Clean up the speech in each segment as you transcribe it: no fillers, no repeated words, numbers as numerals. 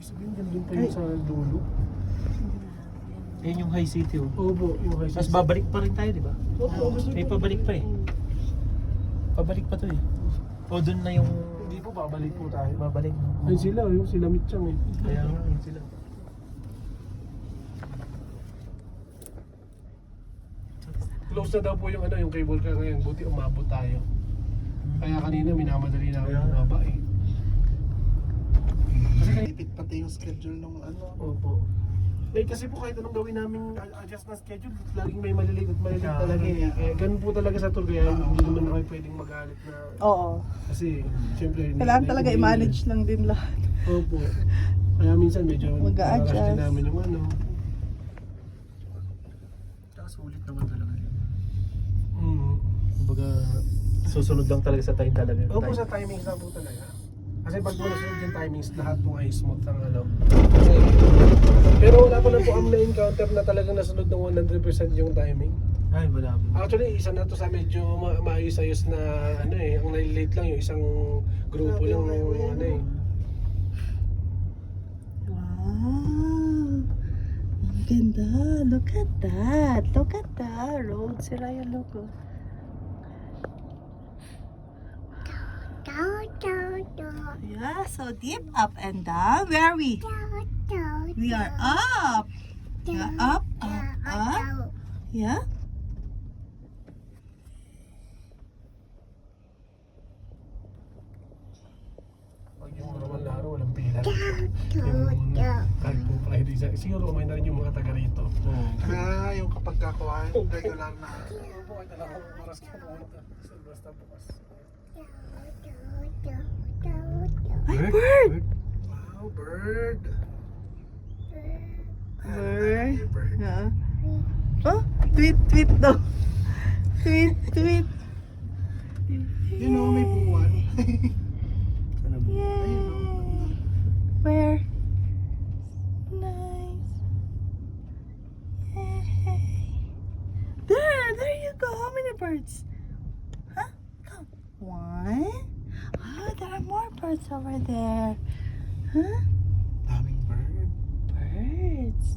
Ibig sabihin, doon pa yung sa dulo. Ayun yung High City oh. Opo, yung high Tapos babalik pa rin tayo, di ba? Opo, gusto May ko. pabalik pa eh. Pabalik pa to eh. O doon na yung... Hindi po, babalik po tayo. Babalik. Ayun sila, yung sila Mitchang eh. Kaya nga, yun sila. Close na daw po yung ano, yung cable car ngayon. Buti umabot tayo. Kaya kanina minamadali namin yung baba eh. Kasi Ipit pati yung schedule nung ano. Opo. Eh kasi po kahit anong gawin namin adjust na schedule, laging may maliliit at maliliit talaga eh. Kaya ganun po talaga sa tour, kaya hindi naman kayo pwedeng magalit na Oo. kasi siyempre Kailangan talaga i-manage lang din lahat. Opo. Kaya minsan medyo Mag-a-adjust. rush din namin yung ano. Tsaka sulit naman talaga yun. Mm. Kumbaga, susunod lang talaga sa time talaga. Opo, Time. sa timings na po talaga. Kasi pag wala sunod yung timings, lahat po ay smooth ang ano. Kasi, pero wala pa lang po kami na-encounter na talagang nasunod ng 100% yung timing. Ay, wala mo. Actually, isa na to sa medyo maayos-ayos na ano eh. Ang nalilate lang yung isang grupo lang ng ano eh. Wow. Ang ganda. Look at that. Look at that. Road Siraya logo. Yeah, so deep, up and down. Where are we? We are up. Yeah, up, up. Yeah. Pag yung normal na araw, walang pila. Yung kahit po Friday, siguro kumain na rin yung mga taga rito. Yung kapag kakuha, regular na. Opo, kahit alam ko oras ka pumunta. Basta bukas. Ay, bird! Wow, bird! Bird. Bird. Yeah. Oh, tweet, tweet daw. Tweet, tweet. You know, may buwan. Ano ba? Yay. Where? Nice. Yay. There you go. How many birds? Huh? Come. One. Oh, there are more birds over there. Huh? Daming bird. Birds.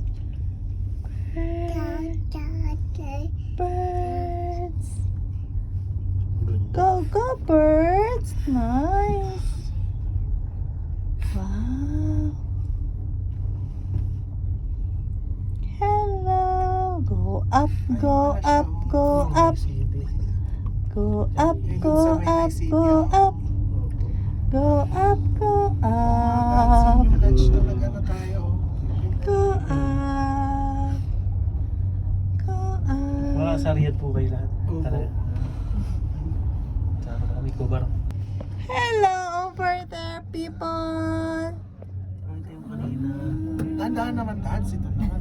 Birds. Birds. Go, go, birds. Nice. Wow. Hello. Go up, go up, go up. Go up, go up, go up. Go up, go up. Yung lunch na nag-ano tayo. Go up. Go Mga up. sariyat po kayo lahat. Opo. Talaga. Tsaka kami kubar. Hello over there, people. Ito yung kanina. Tandaan naman dahil sito naman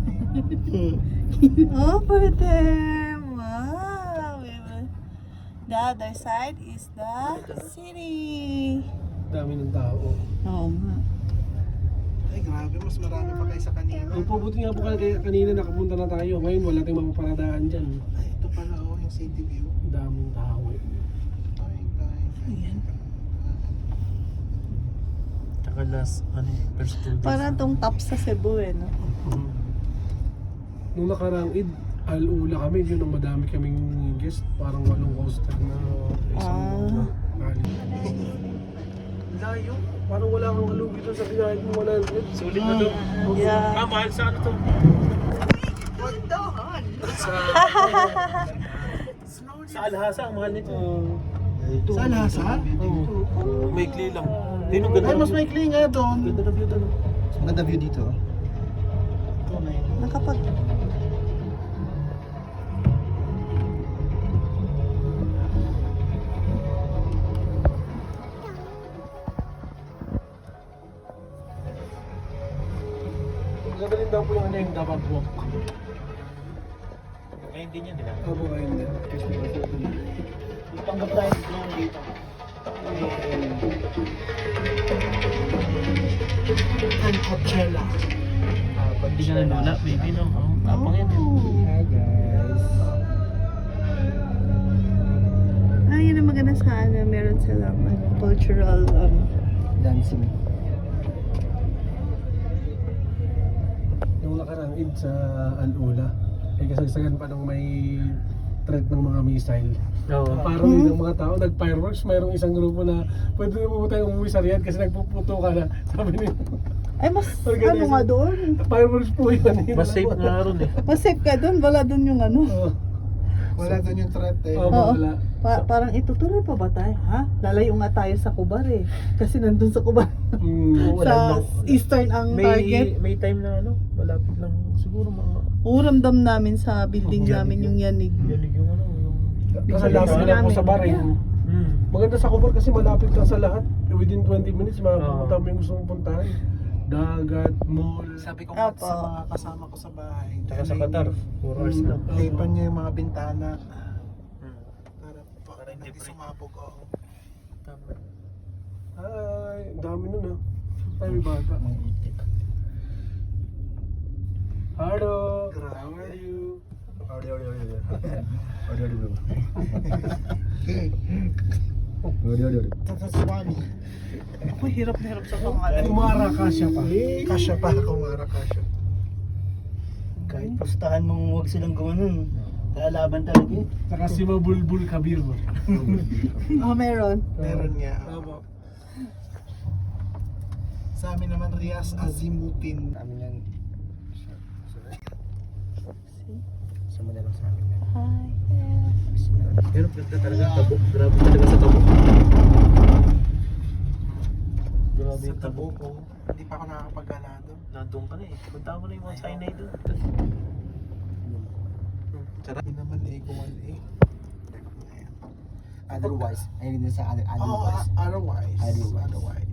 eh. Over there. Wow. The other side is the city. Dami ng tao. Oo nga. Ay, grabe, mas marami pa kayo sa kanina. Opo, buti nga po kaya kanina nakapunta na tayo. Ngayon wala tayong mapaparadaan dyan. Ay, ito pala oh, yung city view. Daming tao eh. Ayan. Tsaka last, first 2 days. Parang tong top sa Cebu eh, no? Nung nakarang Eid, al-ula kami, yun ang madami kaming guest. Parang 8 coaster na isang rally. Layo. Parang wala kang alugi doon sa pinahit mo 100. Sulit na to. Yeah. Ah, mahal sa ano to? Sa Alhasa, ang mahal nito. Sa Lhasa? Oo. Maikli lang. Yun ang ganda. Ay, mas maikli nga doon. Ganda na view doon. Ganda view dito. Nakapag... Gagaling daw po yung ano yung dapat walk. Kaya hindi niya nila. Opo, kayo din. Ipanggap tayo drone dito. And Coachella. Pag di ka nalula, maybe no. Tapang yan. Hi guys. Ah, yun ang maganda sa ano, meron silang cultural Dancing. yung nakarang Eid sa Al-Ula. Eh kasagsagan pa ng may threat ng mga missile. Oo. Parang yun ang mga tao, nag-fireworks, mayroong isang grupo na pwede na mo tayong umuwi sa Riyadh kasi nagpuputo ka na. Sabi nila, Ay, mas Organization. ano nga doon? fireworks po yun. Mas safe nga ron eh. Mas safe ka doon, wala doon yung ano. Oo. Wala doon yung threat eh. Oo, Oo. wala. Parang itutuloy pa ba tayo? Ha? Lalayo nga tayo sa Kubar eh. Kasi nandun sa Kubar. Mm. Wala sa eastern ang target. May time na ano, malapit lang siguro mga Uramdam namin sa building Yanig namin yun. yung yanig. yanig yung ano, yung Kasi lapit na po sa Bahrain. Maganda sa Kubar kasi malapit lang sa lahat. Within 20 minutes, makapunta mo yung gusto mong puntahan. Dagat, mall. Sabi ko nga Opo. sa mga kasama ko sa bahay. Tsaka sa Qatar, 4 hours lang. Tapan niyo yung mga bintana. Para hindi hindi break. sumabog. Oo. Ay, dami nun ah. Ay, may bata. Hello. How are you? Tataswani. Ako hirap na hirap sa pangalan. Kumara kasya pa. Kasya pa ako, Mara Kasya. Kahit pustahan mong huwag silang gumanon, lalaban talaga eh. Saka si Mabulbul Kabir. Meron. Meron nga. Tama. Sa amin naman, Rias Azimutin. Amin yan. Sama na lang sa amin yan. Hi, yes. Pero ganda talaga Tabuk. Grabe talaga sa Tabuk. Grabe Sa yung Tabuk. Tabuk. Hindi pa ako nakakapagala doon. Nandun ka na eh. Punta mo na yung Mount Sinai doon. Hindi naman eh, kumal eh. Otherwise, ayun din sa Oo, otherwise. otherwise. Otherwise. Otherwise.